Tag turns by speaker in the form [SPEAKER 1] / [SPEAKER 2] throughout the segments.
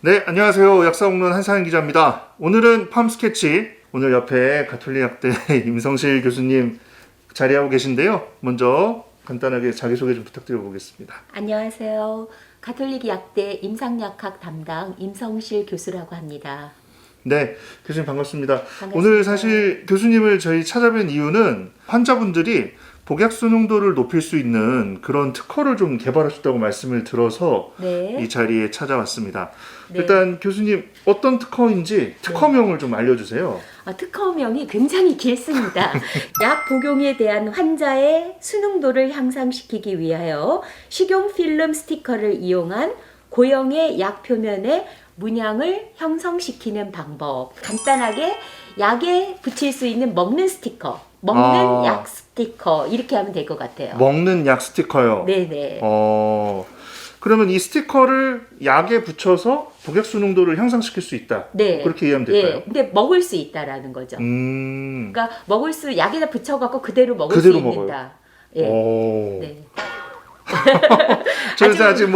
[SPEAKER 1] 네, 안녕하세요. 약사공론 한상현 기자입니다. 오늘은 팜스케치, 오늘 옆에 가톨릭학대 임성실 교수님 자리하고 계신데요. 먼저 간단하게 자기소개 좀 부탁드려 보겠습니다.
[SPEAKER 2] 안녕하세요. 가톨릭 약대 임상약학 담당 임성실 교수라고 합니다.
[SPEAKER 1] 네, 교수님 반갑습니다.
[SPEAKER 2] 반갑습니다.
[SPEAKER 1] 오늘 사실 교수님을 저희 찾아뵌 이유는 환자분들이 복약수 농도를 높일 수 있는 그런 특허를 좀 개발하셨다고 말씀을 들어서
[SPEAKER 2] 네.
[SPEAKER 1] 이 자리에 찾아왔습니다.
[SPEAKER 2] 네.
[SPEAKER 1] 일단 교수님 어떤 특허인지 특허명을 좀 알려주세요.
[SPEAKER 2] 특허명이 굉장히 길습니다. 약 복용에 대한 환자의 수능도를 향상시키기 위하여 식용 필름 스티커를 이용한 고형의 약 표면에 문양을 형성시키는 방법. 간단하게 약에 붙일 수 있는 먹는 스티커, 먹는 약 스티커 이렇게 하면 될 것 같아요.
[SPEAKER 1] 먹는 약 스티커요.
[SPEAKER 2] 네네.
[SPEAKER 1] 그러면 이 스티커를 약에 붙여서 복약수 농도를 향상시킬 수 있다.
[SPEAKER 2] 네.
[SPEAKER 1] 그렇게 이해하면 될까요?
[SPEAKER 2] 네. 근데 먹을 수 있다라는 거죠. 그러니까 약에다 붙여갖고 그대로 먹을 수 있는다. 예. 네.
[SPEAKER 1] 저는 아직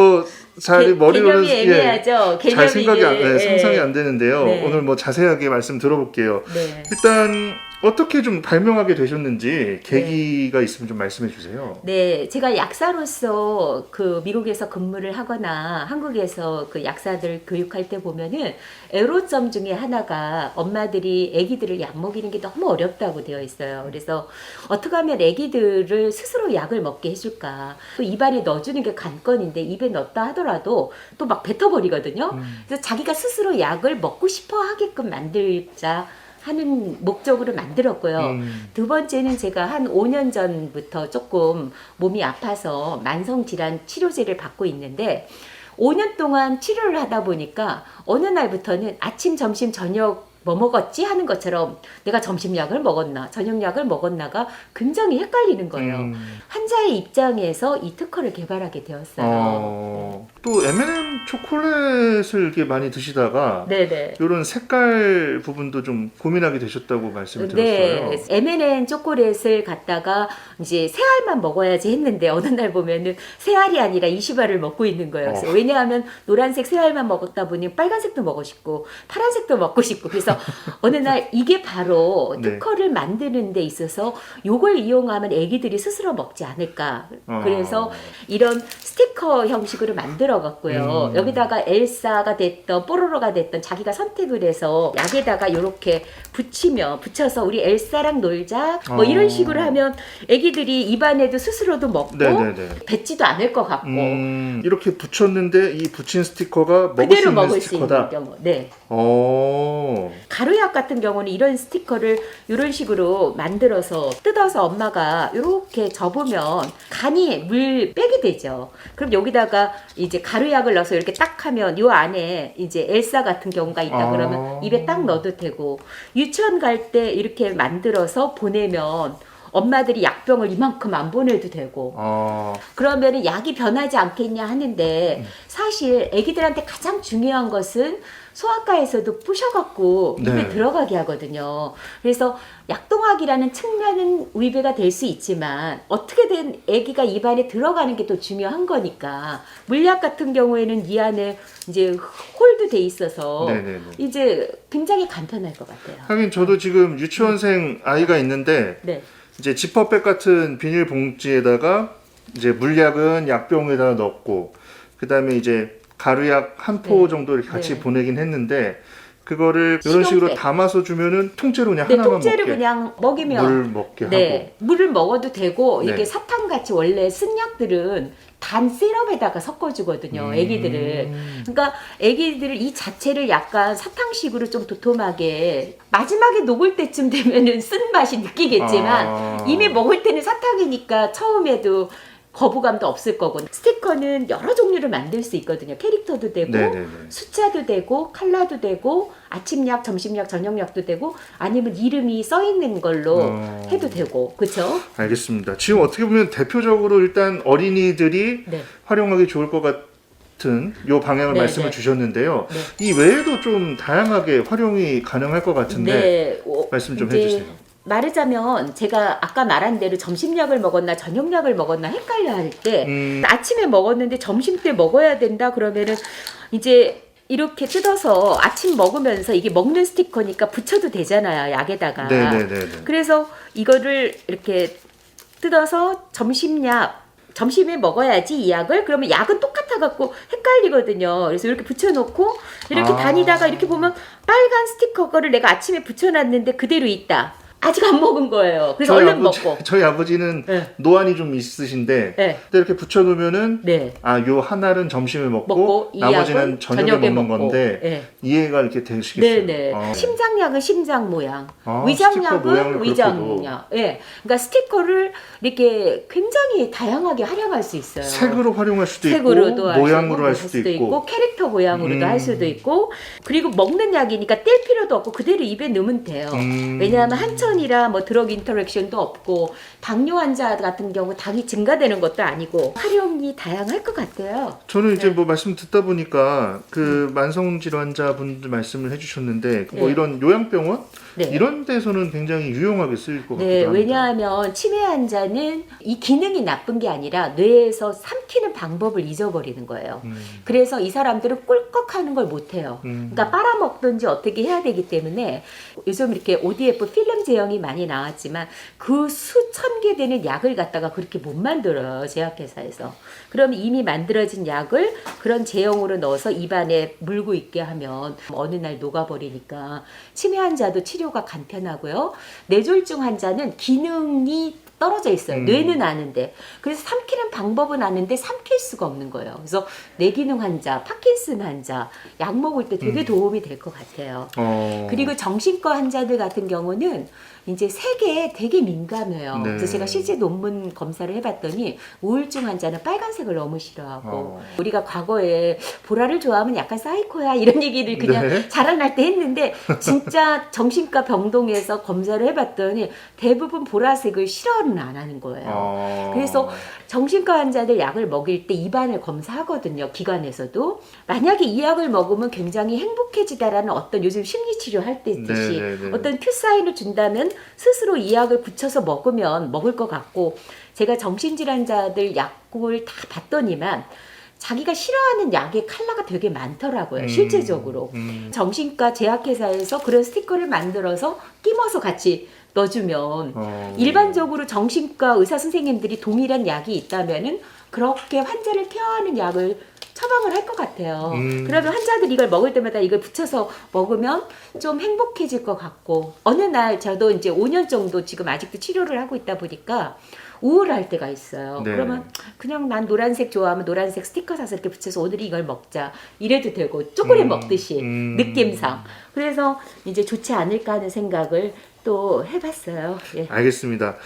[SPEAKER 1] 잘 머리로는
[SPEAKER 2] 개념이 애매하죠.
[SPEAKER 1] 잘 생각이
[SPEAKER 2] 예.
[SPEAKER 1] 상상이 안 되는데요.
[SPEAKER 2] 네.
[SPEAKER 1] 오늘 자세하게 말씀 들어볼게요.
[SPEAKER 2] 네.
[SPEAKER 1] 일단 어떻게 좀 발명하게 되셨는지 계기가 있으면 좀 말씀해 주세요.
[SPEAKER 2] 네, 제가 약사로서 미국에서 근무를 하거나 한국에서 약사들 교육할 때 보면은 애로점 중에 하나가 엄마들이 아기들을 약 먹이는 게 너무 어렵다고 되어 있어요. 그래서 어떻게 하면 아기들을 스스로 약을 먹게 해줄까? 또 입안에 넣어주는 게 관건인데 입에 넣었다 하더라도 또 막 뱉어버리거든요. 그래서 자기가 스스로 약을 먹고 싶어 하게끔 만들자 하는 목적으로 만들었고요. 두 번째는 제가 한 5년 전부터 조금 몸이 아파서 만성질환 치료제를 받고 있는데 5년 동안 치료를 하다 보니까 어느 날부터는 아침, 점심, 저녁 뭐 먹었지 하는 것처럼 내가 점심약을 먹었나 저녁약을 먹었나가 굉장히 헷갈리는 거예요. 환자의 입장에서 이 특허를 개발하게 되었어요.
[SPEAKER 1] 또 M&M 초콜릿을 이렇게 많이 드시다가
[SPEAKER 2] 네네.
[SPEAKER 1] 이런 색깔 부분도 좀 고민하게 되셨다고 말씀을 들었어요.
[SPEAKER 2] 네, M&M 초콜릿을 갖다가 이제 새 알만 먹어야지 했는데 어느 날 보면은 새 알이 아니라 20알을 먹고 있는 거예요. 그래서 왜냐하면 노란색 새 알만 먹었다 보니 빨간색도 먹고 싶고 파란색도 먹고 싶고 그래서 어느 날 이게 바로 특허를 만드는 데 있어서 요걸 이용하면 애기들이 스스로 먹지 않을까. 그래서 이런 스티커 형식으로 만들어 갖고요. 여기다가 엘사가 됐던 뽀로로가 됐던 자기가 선택을 해서 약에다가 이렇게 붙여서 우리 엘사랑 놀자 뭐 이런 식으로 하면 애기들이 입안에도 스스로도 먹고 뱉지도 않을 것 같고
[SPEAKER 1] 이렇게 붙였는데 이 붙인 스티커가
[SPEAKER 2] 그대로
[SPEAKER 1] 먹을
[SPEAKER 2] 먹을
[SPEAKER 1] 수
[SPEAKER 2] 수
[SPEAKER 1] 있는
[SPEAKER 2] 있는
[SPEAKER 1] 스티커다.
[SPEAKER 2] 경우. 네.
[SPEAKER 1] 가루약
[SPEAKER 2] 같은 경우는 이런 스티커를 이런 식으로 만들어서 뜯어서 엄마가 이렇게 접으면 간이 물 빼게 되죠. 그럼 여기다가 이제 가루약을 넣어서 이렇게 딱 하면 요 안에 이제 엘사 같은 경우가 있다 그러면 입에 딱 넣어도 되고 유치원 갈 때 이렇게 만들어서 보내면 엄마들이 약병을 이만큼 안 보내도 되고 그러면 약이 변하지 않겠냐 하는데 사실 애기들한테 가장 중요한 것은 소아과에서도 부셔갖고 입에 들어가게 하거든요. 그래서 약동학이라는 측면은 위배가 될 수 있지만 어떻게든 아기가 입안에 들어가는 게 또 중요한 거니까 물약 같은 경우에는 이 안에 이제 홀도 돼 있어서 이제 굉장히 간편할 것 같아요.
[SPEAKER 1] 하긴 저도 지금 유치원생 아이가 있는데 이제 지퍼백 같은 비닐 봉지에다가 이제 물약은 약병에다 넣고 그다음에 이제 가루약 한 포 정도 이렇게 같이 보내긴 했는데 그거를 이런 식으로 담아서 주면은 통째로 그냥 하나만
[SPEAKER 2] 통째로
[SPEAKER 1] 먹게
[SPEAKER 2] 그냥 먹이면
[SPEAKER 1] 물 먹게 하고
[SPEAKER 2] 물을 먹어도 되고 이렇게 사탕 같이 원래 쓴 약들은 단 시럽에다가 섞어주거든요, 애기들을. 그러니까 애기들을 이 자체를 약간 사탕식으로 좀 도톰하게 마지막에 녹을 때쯤 되면은 쓴 맛이 느끼겠지만 이미 먹을 때는 사탕이니까 처음에도 거부감도 없을 거고 스티커는 여러 종류를 만들 수 있거든요. 캐릭터도 되고 숫자도 되고 컬러도 되고 아침약, 점심약, 저녁약도 되고 아니면 이름이 써 있는 걸로 해도 되고 그렇죠?
[SPEAKER 1] 알겠습니다. 지금 어떻게 보면 대표적으로 일단 어린이들이 활용하기 좋을 것 같은 요 방향을 말씀을 주셨는데요. 이 외에도 좀 다양하게 활용이 가능할 것 같은데 말씀 좀 해주세요.
[SPEAKER 2] 말하자면 제가 아까 말한 대로 점심약을 먹었나 저녁약을 먹었나 헷갈려 할 때 아침에 먹었는데 점심 때 먹어야 된다 그러면은 이제 이렇게 뜯어서 아침 먹으면서 이게 먹는 스티커니까 붙여도 되잖아요, 약에다가.
[SPEAKER 1] 네네네.
[SPEAKER 2] 그래서 이거를 이렇게 뜯어서 점심에 먹어야지 이 약을. 그러면 약은 똑같아 갖고 헷갈리거든요. 그래서 이렇게 붙여놓고 이렇게 다니다가 이렇게 보면 빨간 스티커 거를 내가 아침에 붙여놨는데 그대로 있다. 아직 안 먹은 거예요. 그래서 얼른 먹고.
[SPEAKER 1] 저희 아버지는
[SPEAKER 2] 네.
[SPEAKER 1] 노안이 좀 있으신데
[SPEAKER 2] 네.
[SPEAKER 1] 이렇게 붙여놓으면은
[SPEAKER 2] 네.
[SPEAKER 1] 요 하나는 점심에 먹고
[SPEAKER 2] 이
[SPEAKER 1] 나머지는
[SPEAKER 2] 약은
[SPEAKER 1] 저녁에 먹는
[SPEAKER 2] 먹고.
[SPEAKER 1] 건데
[SPEAKER 2] 네.
[SPEAKER 1] 이해가 이렇게 되시겠어요.
[SPEAKER 2] 네네. 심장약은 심장 모양,
[SPEAKER 1] 스티커
[SPEAKER 2] 위장약은
[SPEAKER 1] 모양을
[SPEAKER 2] 위장약. 예. 그러니까 스티커를 이렇게 굉장히 다양하게 활용할 수 있어요.
[SPEAKER 1] 색으로 활용할 수도 있고
[SPEAKER 2] 색으로도
[SPEAKER 1] 모양으로 할 수도 있고
[SPEAKER 2] 캐릭터 모양으로도 할 수도 있고, 그리고 먹는 약이니까 뗄 필요도 없고 그대로 입에 넣으면 돼요. 왜냐하면 한천이라 뭐 드럭 인터랙션도 없고 당뇨 환자 같은 경우 당이 증가되는 것도 아니고 활용이 다양할 것 같아요.
[SPEAKER 1] 저는 이제 뭐 말씀 듣다 보니까 그 만성 질환자분들 말씀을 해주셨는데 뭐 이런 요양병원
[SPEAKER 2] 네.
[SPEAKER 1] 이런 데서는 굉장히 유용하게 쓰일 것 같기도
[SPEAKER 2] 네,
[SPEAKER 1] 합니다.
[SPEAKER 2] 왜냐하면 치매 환자는 이 기능이 나쁜 게 아니라 뇌에서 삼키는 방법을 잊어버리는 거예요. 그래서 이 사람들은 꿀꺽하는 걸 못해요. 그러니까 빨아먹든지 어떻게 해야 되기 때문에 요즘 이렇게 ODF 필름 제형이 많이 나왔지만 그 수천 개 되는 약을 갖다가 그렇게 못 만들어요, 제약회사에서. 그럼 이미 만들어진 약을 그런 제형으로 넣어서 입안에 물고 있게 하면 어느 날 녹아버리니까 치매 환자도 치료가 간편하고요. 뇌졸중 환자는 기능이 떨어져 있어요. 뇌는 아는데. 그래서 삼키는 방법은 아는데 삼킬 수가 없는 거예요. 그래서 뇌기능 환자, 파킨슨 환자 약 먹을 때 되게 도움이 될 것 같아요. 그리고 정신과 환자들 같은 경우는 이제 색에 되게 민감해요.
[SPEAKER 1] 네.
[SPEAKER 2] 그래서 제가 실제 논문 검사를 해봤더니 우울증 환자는 빨간색을 너무 싫어하고 우리가 과거에 보라를 좋아하면 약간 사이코야 이런 얘기를 그냥
[SPEAKER 1] 네.
[SPEAKER 2] 자라날 때 했는데 진짜 정신과 병동에서 검사를 해봤더니 대부분 보라색을 싫어는 안 하는 거예요. 그래서 정신과 환자들 약을 먹일 때 입안을 검사하거든요. 기관에서도. 만약에 이 약을 먹으면 굉장히 행복해지다라는 어떤 요즘 심리치료 할 때 있듯이 어떤 큐사인을 준다면 스스로 이 약을 붙여서 먹으면 먹을 것 같고, 제가 정신질환자들 약국을 다 봤더니만 자기가 싫어하는 약의 컬러가 되게 많더라고요. 실제적으로. 정신과 제약회사에서 그런 스티커를 만들어서 끼워서 같이 넣어주면 일반적으로 정신과 의사 선생님들이 동일한 약이 있다면은 그렇게 환자를 케어하는 약을 처방을 할 것 같아요. 그러면 환자들이 이걸 먹을 때마다 이걸 붙여서 먹으면 좀 행복해질 것 같고, 어느 날 저도 이제 5년 정도 지금 아직도 치료를 하고 있다 보니까 우울할 때가 있어요.
[SPEAKER 1] 네.
[SPEAKER 2] 그러면 그냥 난 노란색 좋아하면 노란색 스티커 사서 이렇게 붙여서 오늘 이걸 먹자 이래도 되고, 초콜릿 먹듯이 느낌상. 그래서 이제 좋지 않을까 하는 생각을 또 해봤어요. 예.
[SPEAKER 1] 알겠습니다.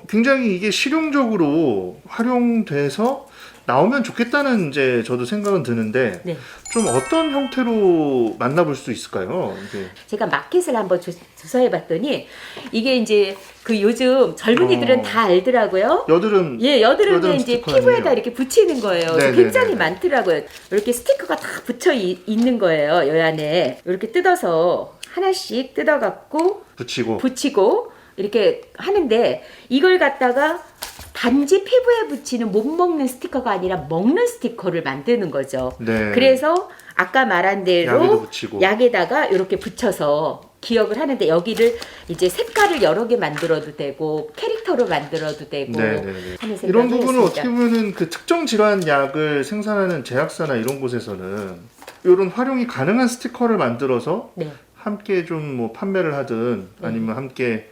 [SPEAKER 1] 굉장히 이게 실용적으로 활용돼서 나오면 좋겠다는 이제 저도 생각은 드는데
[SPEAKER 2] 네.
[SPEAKER 1] 좀 어떤 형태로 만나볼 수 있을까요? 이게.
[SPEAKER 2] 제가 마켓을 한번 조사해봤더니 이게 이제 그 요즘 젊은이들은 다 알더라고요.
[SPEAKER 1] 여드름.
[SPEAKER 2] 예, 여드름에 이제
[SPEAKER 1] 스티커
[SPEAKER 2] 피부에다
[SPEAKER 1] 아니에요?
[SPEAKER 2] 이렇게 붙이는 거예요.
[SPEAKER 1] 네네네네.
[SPEAKER 2] 굉장히 많더라고요. 이렇게 스티커가 다 붙여 있는 거예요. 요 안에 이렇게 뜯어서 하나씩 뜯어갖고 붙이고 이렇게 하는데, 이걸 갖다가 단지 피부에 붙이는 못 먹는 스티커가 아니라 먹는 스티커를 만드는 거죠.
[SPEAKER 1] 네.
[SPEAKER 2] 그래서 아까 말한 대로
[SPEAKER 1] 약에도 붙이고.
[SPEAKER 2] 약에다가 이렇게 붙여서 기억을 하는데, 여기를 이제 색깔을 여러 개 만들어도 되고 캐릭터로 만들어도 되고
[SPEAKER 1] 네네네.
[SPEAKER 2] 하는 생각을
[SPEAKER 1] 이런 부분은
[SPEAKER 2] 했습니다.
[SPEAKER 1] 어떻게 보면은 그 특정 질환 약을 생산하는 제약사나 이런 곳에서는 이런 활용이 가능한 스티커를 만들어서
[SPEAKER 2] 네.
[SPEAKER 1] 함께 좀 뭐 판매를 하든 아니면 함께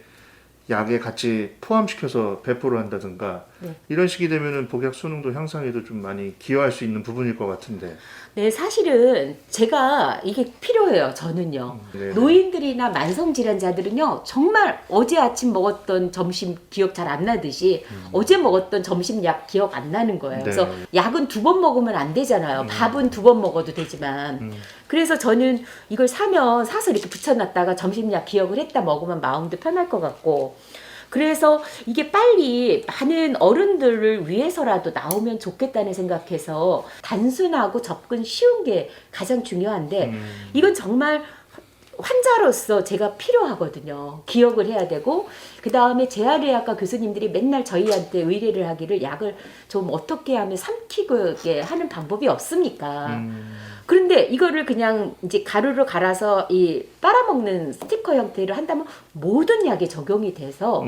[SPEAKER 1] 약에 같이 포함시켜서 배포를 한다든가 이런 식이 되면은 복약 수능도 향상에도 좀 많이 기여할 수 있는 부분일 것 같은데.
[SPEAKER 2] 네, 사실은 제가 이게 필요해요. 저는요.
[SPEAKER 1] 네네.
[SPEAKER 2] 노인들이나 만성질환자들은요, 정말 어제 아침 먹었던 점심 기억 잘 안 나듯이 어제 먹었던 점심 약 기억 안 나는 거예요. 그래서 약은 2번 먹으면 안 되잖아요. 밥은 2번 먹어도 되지만. 그래서 저는 이걸 사서 이렇게 붙여놨다가 점심약 기억을 했다 먹으면 마음도 편할 것 같고, 그래서 이게 빨리 많은 어른들을 위해서라도 나오면 좋겠다는 생각해서 단순하고 접근 쉬운 게 가장 중요한데, 이건 정말 환자로서 제가 필요하거든요. 기억을 해야 되고, 그 다음에 재활의학과 교수님들이 맨날 저희한테 의뢰를 하기를 약을 좀 어떻게 하면 삼키게 하는 방법이 없습니까? 그런데 이거를 그냥 이제 가루로 갈아서 이 빨아먹는 스티커 형태로 한다면 모든 약에 적용이 돼서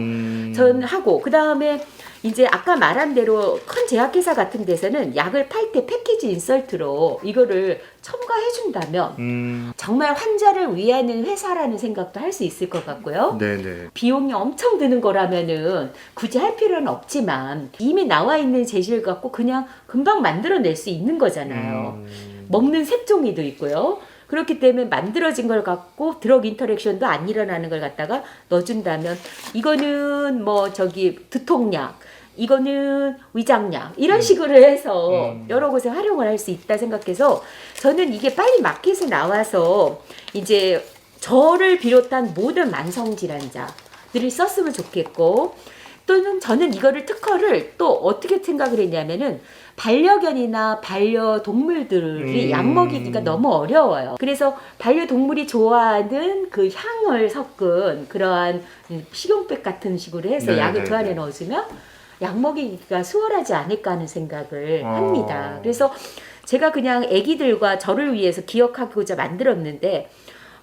[SPEAKER 2] 전 하고, 그 다음에 이제 아까 말한 대로 큰 제약회사 같은 데서는 약을 팔 때 패키지 인설트로 이거를 첨가해 준다면 정말 환자를 위하는 회사라는 생각도 할 수 있을 것 같고요.
[SPEAKER 1] 네네.
[SPEAKER 2] 비용이 엄청 드는 거라면은 굳이 할 필요는 없지만 이미 나와 있는 재질 갖고 그냥 금방 만들어낼 수 있는 거잖아요. 먹는 색종이도 있고요. 그렇기 때문에 만들어진 걸 갖고 드럭 인터랙션도 안 일어나는 걸 갖다가 넣어준다면 이거는 뭐 저기 두통약, 이거는 위장약 이런 식으로 해서 여러 곳에 활용을 할 수 있다 생각해서 저는 이게 빨리 마켓에 나와서 이제 저를 비롯한 모든 만성질환자들이 썼으면 좋겠고, 또는 저는 이거를 특허를 또 어떻게 생각을 했냐면은 반려견이나 반려동물들이 약 먹이기가 너무 어려워요. 그래서 반려동물이 좋아하는 그 향을 섞은 그러한 식용백 같은 식으로 해서 약을 그 안에 넣어주면 약 먹이기가 수월하지 않을까 하는 생각을 합니다. 그래서 제가 그냥 애기들과 저를 위해서 기억하고자 만들었는데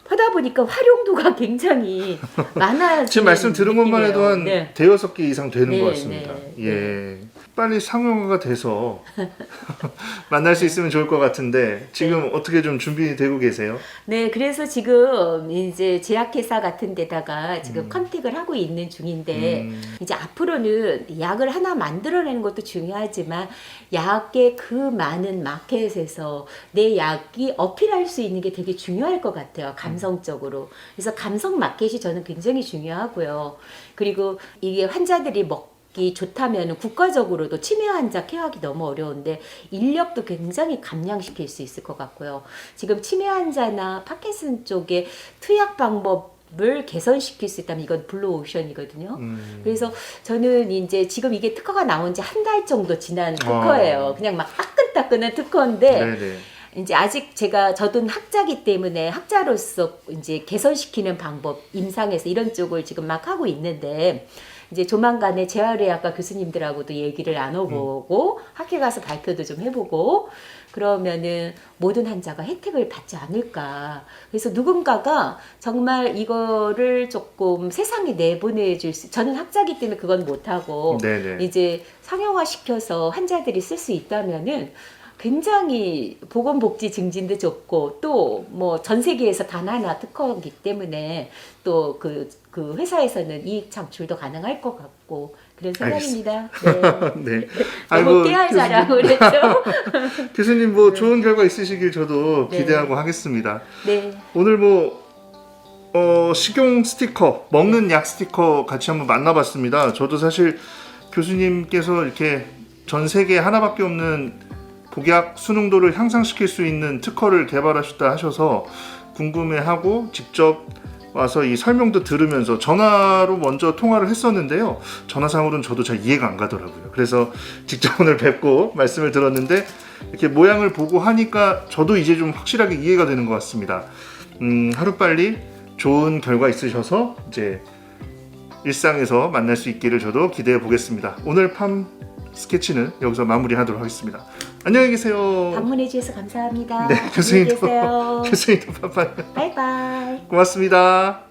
[SPEAKER 2] 하다 보니까 활용도가 굉장히 많아지는
[SPEAKER 1] 지금 말씀 들은 것만 해도 한
[SPEAKER 2] 네.
[SPEAKER 1] 대여섯 개 이상 되는
[SPEAKER 2] 네,
[SPEAKER 1] 것 같습니다.
[SPEAKER 2] 네,
[SPEAKER 1] 예. 빨리 상용화가 돼서 만날 수 있으면 좋을 것 같은데 지금 어떻게 좀 준비되고 계세요?
[SPEAKER 2] 네, 그래서 지금 이제 제약회사 같은 데다가 지금 컨택을 하고 있는 중인데 이제 앞으로는 약을 하나 만들어내는 것도 중요하지만 약의 그 많은 마켓에서 내 약이 어필할 수 있는 게 되게 중요할 것 같아요. 감성적으로. 그래서 감성 마켓이 저는 굉장히 중요하고요. 그리고 이게 환자들이 먹기 좋다면 국가적으로도 치매 환자 케어하기 너무 어려운데 인력도 굉장히 감량시킬 수 있을 것 같고요. 지금 치매 환자나 파킨슨 쪽에 투약 방법을 개선시킬 수 있다면 이건 블루오션이거든요. 그래서 저는 이제 지금 이게 특허가 나온 지 한 달 정도 지난 특허예요. 그냥 막 따끈따끈한 특허인데
[SPEAKER 1] 네네.
[SPEAKER 2] 이제 아직 저도 학자기 때문에 학자로서 이제 개선시키는 방법, 임상에서 이런 쪽을 지금 막 하고 있는데 이제 조만간에 재활의학과 교수님들하고도 얘기를 나눠보고 학회 가서 발표도 좀 해보고 그러면은 모든 환자가 혜택을 받지 않을까. 그래서 누군가가 정말 이거를 조금 세상에 내보내줄 수, 저는 학자기 때문에 그건 못하고
[SPEAKER 1] 네네.
[SPEAKER 2] 이제 상용화 시켜서 환자들이 쓸 수 있다면은 굉장히 보건복지 증진도 좋고 또 뭐 전 세계에서 단 하나 특허이기 때문에 또 그 회사에서는 이익 창출도 가능할 것 같고 그런 생각입니다. 네.
[SPEAKER 1] 네.
[SPEAKER 2] 너무 깨알 자랑을 했죠.
[SPEAKER 1] 교수님 뭐 좋은 결과 있으시길 저도 기대하고 하겠습니다.
[SPEAKER 2] 네.
[SPEAKER 1] 오늘 식용 스티커, 먹는 약 스티커 같이 한번 만나봤습니다. 저도 사실 교수님께서 이렇게 전 세계에 하나밖에 없는 복약 수능도를 향상시킬 수 있는 특허를 개발하셨다 하셔서 궁금해하고 직접 와서 이 설명도 들으면서 전화로 먼저 통화를 했었는데요. 전화상으로는 저도 잘 이해가 안 가더라고요. 그래서 직접 오늘 뵙고 말씀을 들었는데 이렇게 모양을 보고 하니까 저도 이제 좀 확실하게 이해가 되는 것 같습니다. 하루빨리 좋은 결과 있으셔서 이제 일상에서 만날 수 있기를 저도 기대해 보겠습니다. 오늘 팜 스케치는 여기서 마무리하도록 하겠습니다. 안녕히 계세요.
[SPEAKER 2] 방문해 주셔서 감사합니다.
[SPEAKER 1] 네,
[SPEAKER 2] 안녕히 계세요.
[SPEAKER 1] 교수님도 빠빠이.
[SPEAKER 2] 바이바이.
[SPEAKER 1] 고맙습니다.